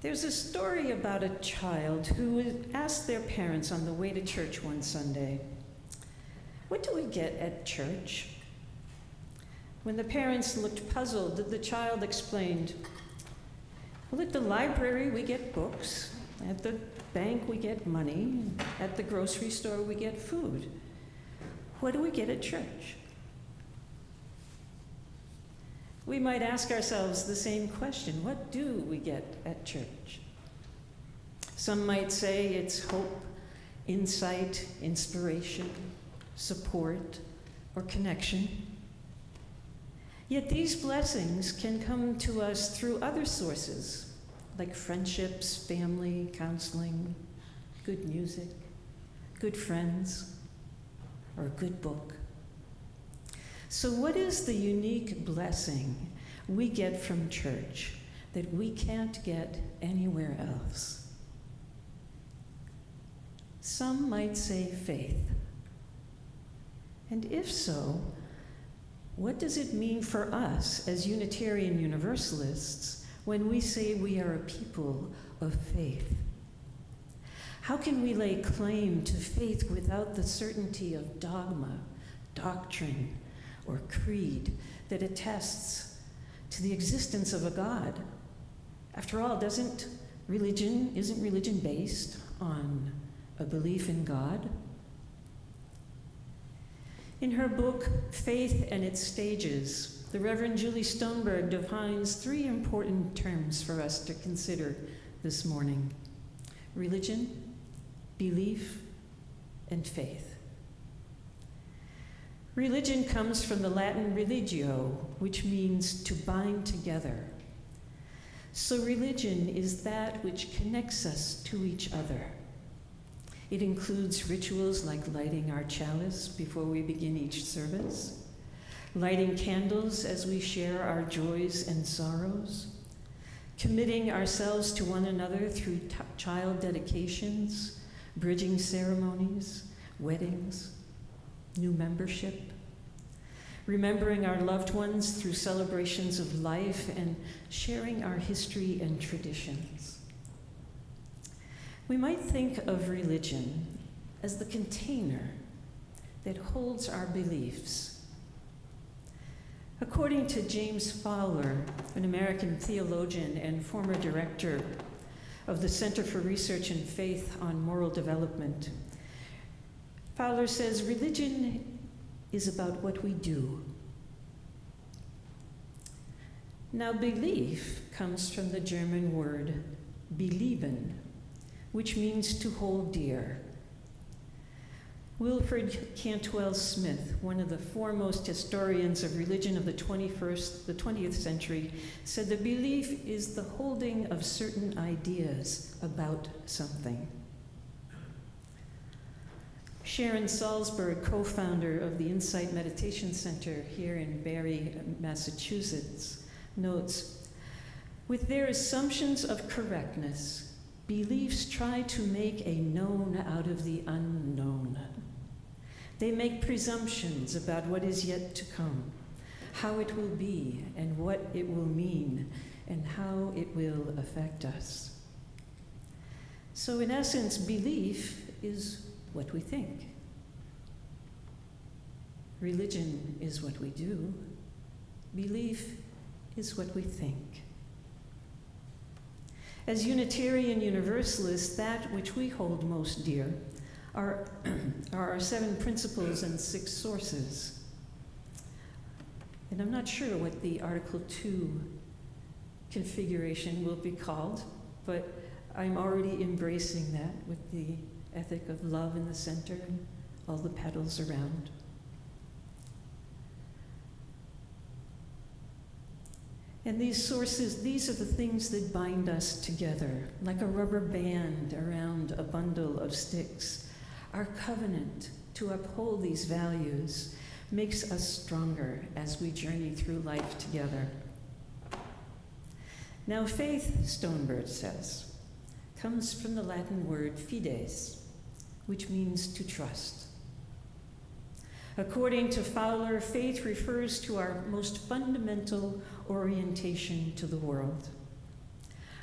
There's a story about a child who asked their parents on the way to church one Sunday, "What do we get at church?" When the parents looked puzzled, the child explained, "Well, at the library we get books, at the bank we get money, at the grocery store we get food. What do we get at church?" We might ask ourselves the same question: what do we get at church? Some might say it's hope, insight, inspiration, support, or connection. Yet these blessings can come to us through other sources, like friendships, family, counseling, good music, good friends, or a good book. So what is the unique blessing we get from church that we can't get anywhere else? Some might say faith. And if so, what does it mean for us as Unitarian Universalists when we say we are a people of faith? How can we lay claim to faith without the certainty of dogma, doctrine, or creed that attests to the existence of a God? After all, isn't religion based on a belief in God? In her book, Faith and Its Stages, the Reverend Julie Stoneberg defines 3 important terms for us to consider this morning: religion, belief, and faith. Religion comes from the Latin religio, which means to bind together. So religion is that which connects us to each other. It includes rituals like lighting our chalice before we begin each service, lighting candles as we share our joys and sorrows, committing ourselves to one another through child dedications, bridging ceremonies, weddings, new membership, remembering our loved ones through celebrations of life, and sharing our history and traditions. We might think of religion as the container that holds our beliefs. According to James Fowler, an American theologian and former director of the Center for Research and Faith on Moral Development, Fowler says religion is about what we do. Now, belief comes from the German word belieben, which means to hold dear. Wilfred Cantwell Smith, one of the foremost historians of religion of the 20th century, said that belief is the holding of certain ideas about something. Sharon Salzberg, co-founder of the Insight Meditation Center here in Barre, Massachusetts, notes, "With their assumptions of correctness, beliefs try to make a known out of the unknown. They make presumptions about what is yet to come, how it will be, and what it will mean, and how it will affect us." So in essence, belief is what we think. Religion is what we do. Belief is what we think. As Unitarian Universalists, that which we hold most dear are our 7 principles and 6 sources. And I'm not sure what the Article 2 configuration will be called, but I'm already embracing that with the ethic of love in the center and all the petals around. And these sources, these are the things that bind us together, like a rubber band around a bundle of sticks. Our covenant to uphold these values makes us stronger as we journey through life together. Now, faith, Stoneberg says, comes from the Latin word fides, which means to trust. According to Fowler, faith refers to our most fundamental orientation to the world.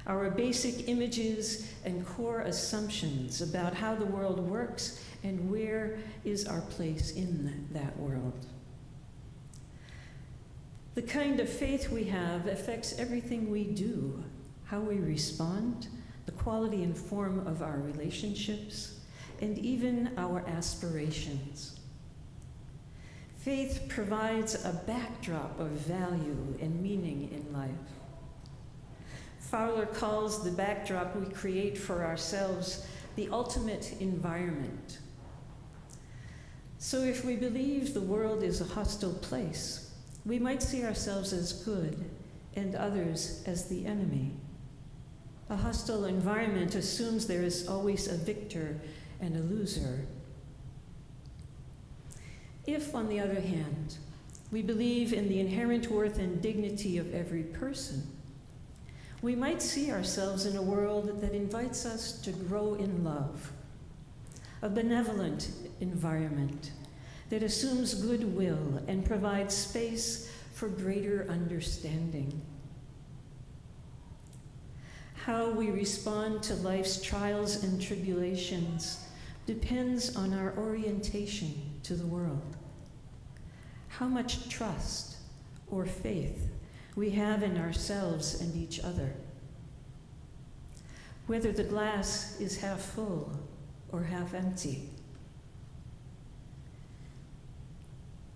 our basic images and core assumptions about how the world works and where is our place in that world. The kind of faith we have affects everything we do, how we respond, the quality and form of our relationships, and even our aspirations. Faith provides a backdrop of value and meaning in life. Fowler calls the backdrop we create for ourselves the ultimate environment. So if we believe the world is a hostile place, we might see ourselves as good and others as the enemy. A hostile environment assumes there is always a victor and a loser. If, on the other hand, we believe in the inherent worth and dignity of every person, we might see ourselves in a world that invites us to grow in love, a benevolent environment that assumes goodwill and provides space for greater understanding. How we respond to life's trials and tribulations depends on our orientation to the world. How much trust or faith we have in ourselves and each other. Whether the glass is half full or half empty.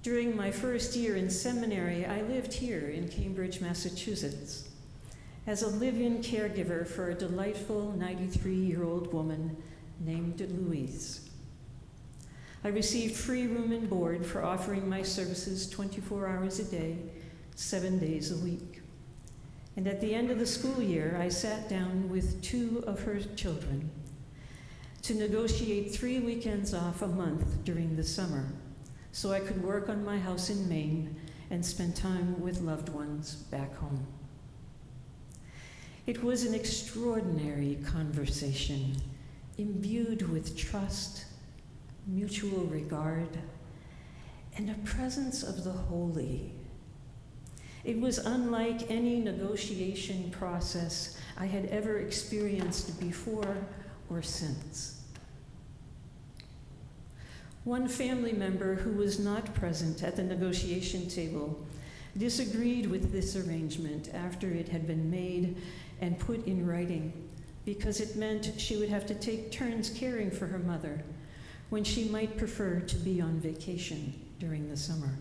During my first year in seminary, I lived here in Cambridge, Massachusetts, as a live-in caregiver for a delightful 93-year-old woman named Louise. I received free room and board for offering my services 24 hours a day, 7 days a week. And at the end of the school year, I sat down with 2 of her children to negotiate 3 weekends off a month during the summer, so I could work on my house in Maine and spend time with loved ones back home. It was an extraordinary conversation, imbued with trust, mutual regard, and a presence of the holy. It was unlike any negotiation process I had ever experienced before or since. One family member who was not present at the negotiation table disagreed with this arrangement after it had been made and put in writing, because it meant she would have to take turns caring for her mother when she might prefer to be on vacation during the summer.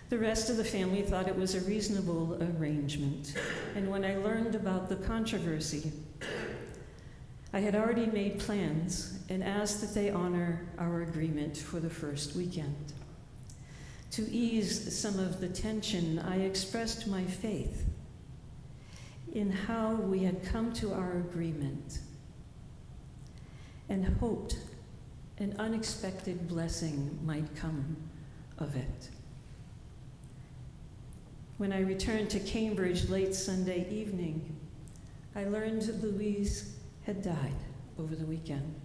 The rest of the family thought it was a reasonable arrangement, and when I learned about the controversy, I had already made plans and asked that they honor our agreement for the first weekend. To ease some of the tension, I expressed my faith in how we had come to our agreement and hoped an unexpected blessing might come of it. When I returned to Cambridge late Sunday evening, I learned Louise had died over the weekend,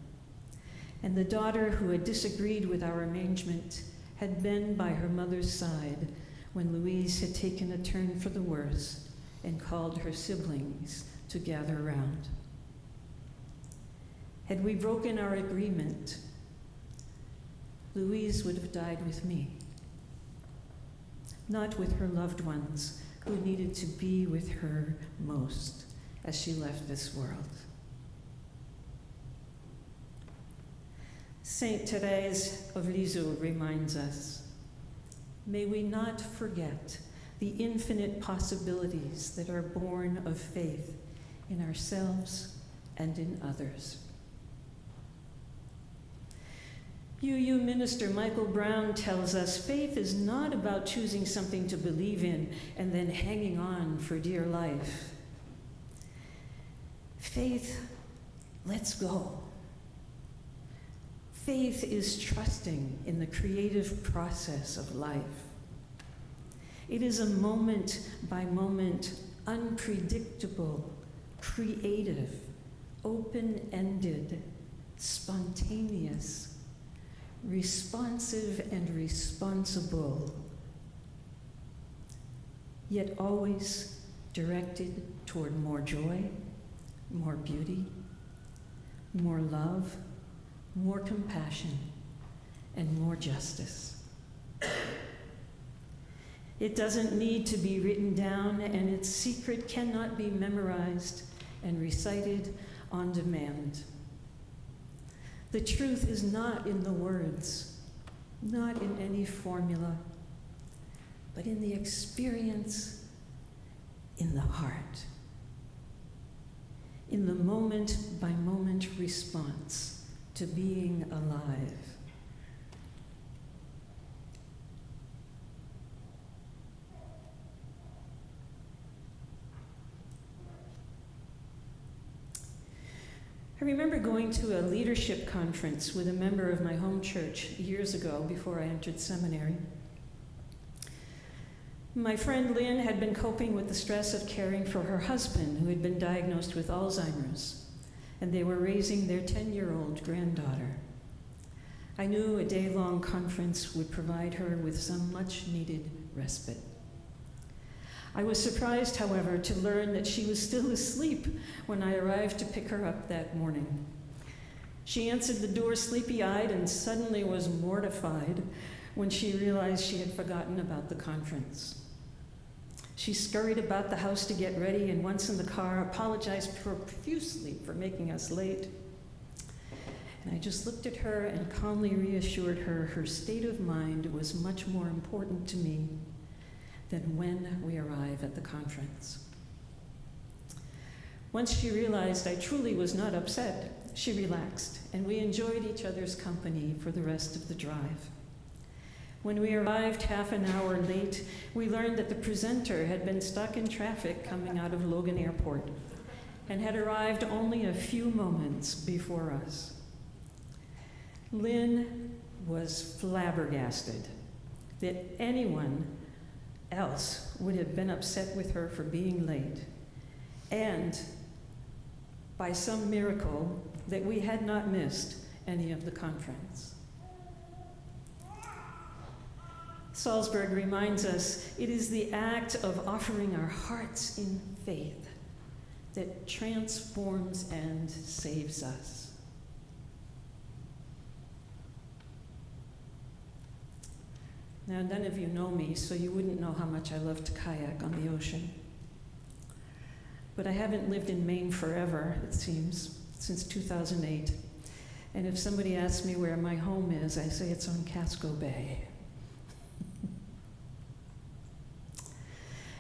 and the daughter who had disagreed with our arrangement had been by her mother's side when Louise had taken a turn for the worse and called her siblings to gather around. Had we broken our agreement, Louise would have died with me, not with her loved ones who needed to be with her most as she left this world. Saint Therese of Lisieux reminds us, may we not forget the infinite possibilities that are born of faith in ourselves and in others. UU Minister Michael Brown tells us faith is not about choosing something to believe in and then hanging on for dear life. Faith lets go. Faith is trusting in the creative process of life. It is a moment-by-moment, unpredictable, creative, open-ended, spontaneous, responsive and responsible, yet always directed toward more joy, more beauty, more love, more compassion, and more justice. It doesn't need to be written down, and its secret cannot be memorized and recited on demand. The truth is not in the words, not in any formula, but in the experience in the heart, in the moment-by-moment response to being alive. I remember going to a leadership conference with a member of my home church years ago before I entered seminary. My friend Lynn had been coping with the stress of caring for her husband, who had been diagnosed with Alzheimer's, and they were raising their 10-year-old granddaughter. I knew a day-long conference would provide her with some much-needed respite. I was surprised, however, to learn that she was still asleep when I arrived to pick her up that morning. She answered the door sleepy-eyed and suddenly was mortified when she realized she had forgotten about the conference. She scurried about the house to get ready, and once in the car, apologized profusely for making us late. And I just looked at her and calmly reassured her her state of mind was much more important to me than when we arrive at the conference. Once she realized I truly was not upset, she relaxed, and we enjoyed each other's company for the rest of the drive. When we arrived half an hour late, we learned that the presenter had been stuck in traffic coming out of Logan Airport and had arrived only a few moments before us. Lynn was flabbergasted that anyone else would have been upset with her for being late, and by some miracle that we had not missed any of the conference. Salzburg reminds us it is the act of offering our hearts in faith that transforms and saves us. Now, none of you know me, so you wouldn't know how much I love to kayak on the ocean. But I haven't lived in Maine forever, it seems, since 2008. And if somebody asks me where my home is, I say it's on Casco Bay.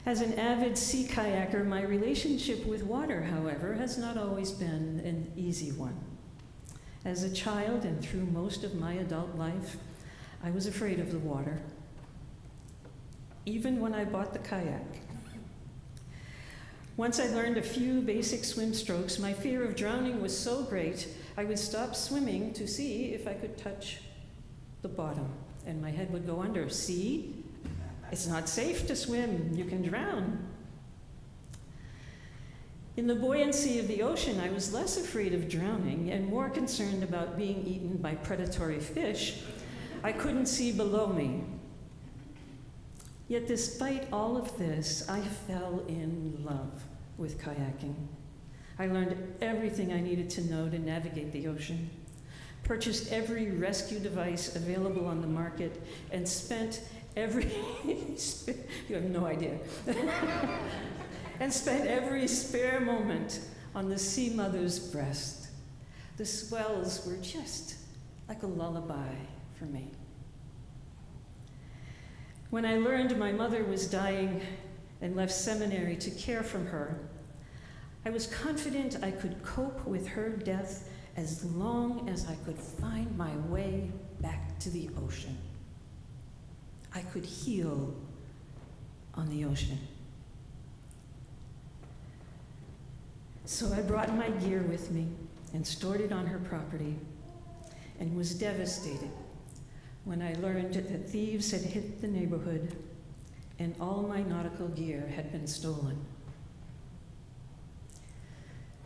As an avid sea kayaker, my relationship with water, however, has not always been an easy one. As a child and through most of my adult life, I was afraid of the water, even when I bought the kayak. Once I learned a few basic swim strokes, my fear of drowning was so great, I would stop swimming to see if I could touch the bottom, and my head would go under. See? It's not safe to swim. You can drown. In the buoyancy of the ocean, I was less afraid of drowning and more concerned about being eaten by predatory fish. I couldn't see below me. Yet despite all of this, I fell in love with kayaking. I learned everything I needed to know to navigate the ocean, purchased every rescue device available on the market, and spent every, you have no idea, and spent every spare moment on the sea mother's breast. The swells were just like a lullaby for me. When I learned my mother was dying and left seminary to care for her, I was confident I could cope with her death as long as I could find my way back to the ocean. I could heal on the ocean. So I brought my gear with me and stored it on her property and was devastated when I learned that thieves had hit the neighborhood and all my nautical gear had been stolen.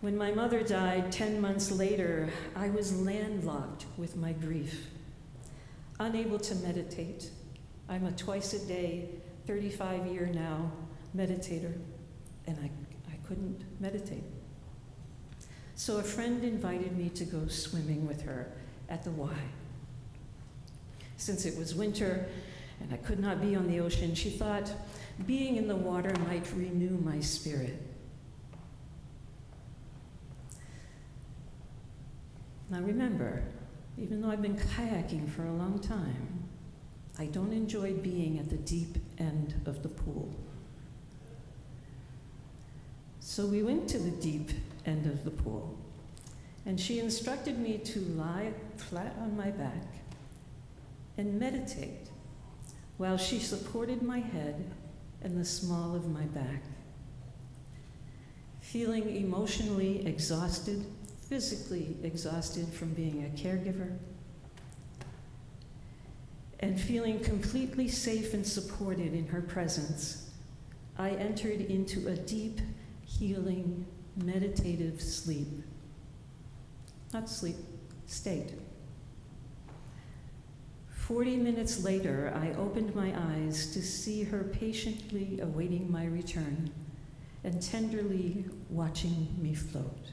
When my mother died 10 months later, I was landlocked with my grief, unable to meditate. I'm a twice-a-day, 35-year now meditator, and I couldn't meditate. So a friend invited me to go swimming with her at the Y. Since it was winter and I could not be on the ocean, she thought being in the water might renew my spirit. Now remember, even though I've been kayaking for a long time, I don't enjoy being at the deep end of the pool. So we went to the deep end of the pool, and she instructed me to lie flat on my back and meditate while she supported my head and the small of my back. Feeling emotionally exhausted, physically exhausted from being a caregiver, and feeling completely safe and supported in her presence, I entered into a deep, healing, meditative sleep. Not sleep, state. 40 minutes later, I opened my eyes to see her patiently awaiting my return and tenderly watching me float.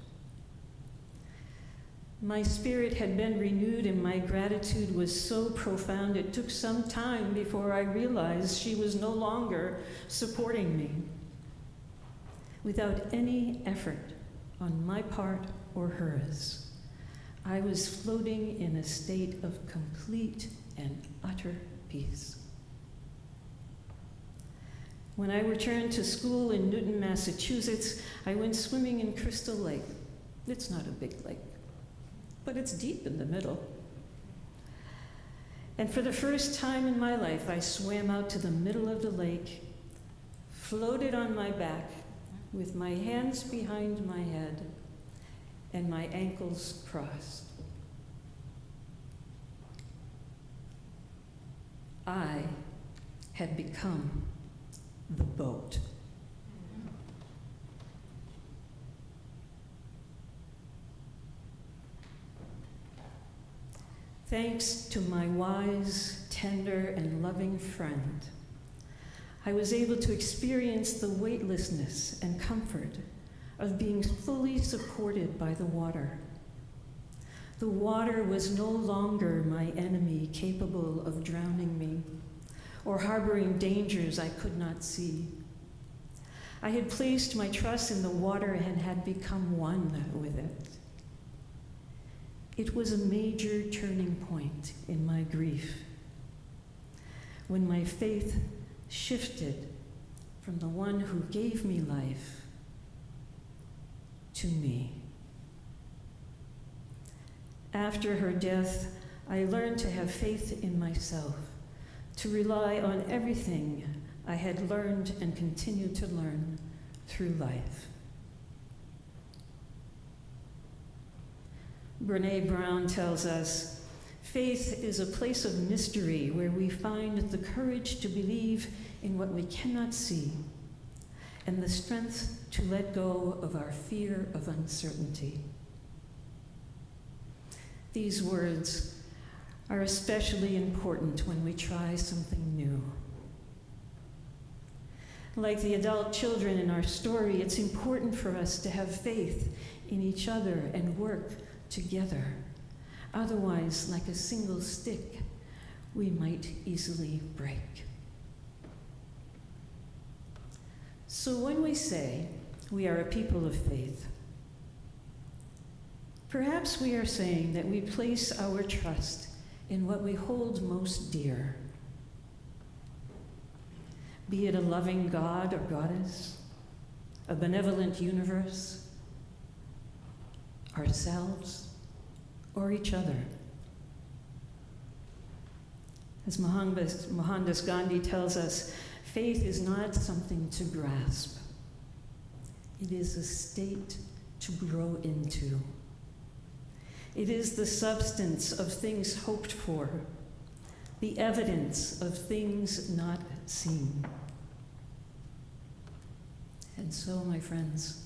My spirit had been renewed and my gratitude was so profound it took some time before I realized she was no longer supporting me. Without any effort on my part or hers, I was floating in a state of complete and utter peace. When I returned to school in Newton, Massachusetts, I went swimming in Crystal Lake. It's not a big lake, but it's deep in the middle. And for the first time in my life, I swam out to the middle of the lake, floated on my back with my hands behind my head and my ankles crossed. I had become the boat. Thanks to my wise, tender, and loving friend, I was able to experience the weightlessness and comfort of being fully supported by the water. The water was no longer my enemy capable of drowning me or harboring dangers I could not see. I had placed my trust in the water and had become one with it. It was a major turning point in my grief when my faith shifted from the one who gave me life to me. After her death, I learned to have faith in myself, to rely on everything I had learned and continue to learn through life. Brené Brown tells us, faith is a place of mystery where we find the courage to believe in what we cannot see and the strength to let go of our fear of uncertainty. These words are especially important when we try something new. Like the adult children in our story, it's important for us to have faith in each other and work together. Otherwise, like a single stick, we might easily break. So when we say we are a people of faith, perhaps we are saying that we place our trust in what we hold most dear. Be it a loving God or goddess, a benevolent universe, ourselves, or each other. As Mohandas Gandhi tells us, faith is not something to grasp. It is a state to grow into. It is the substance of things hoped for, the evidence of things not seen. And so, my friends,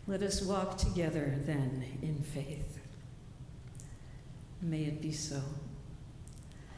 let us walk together then in faith. May it be so.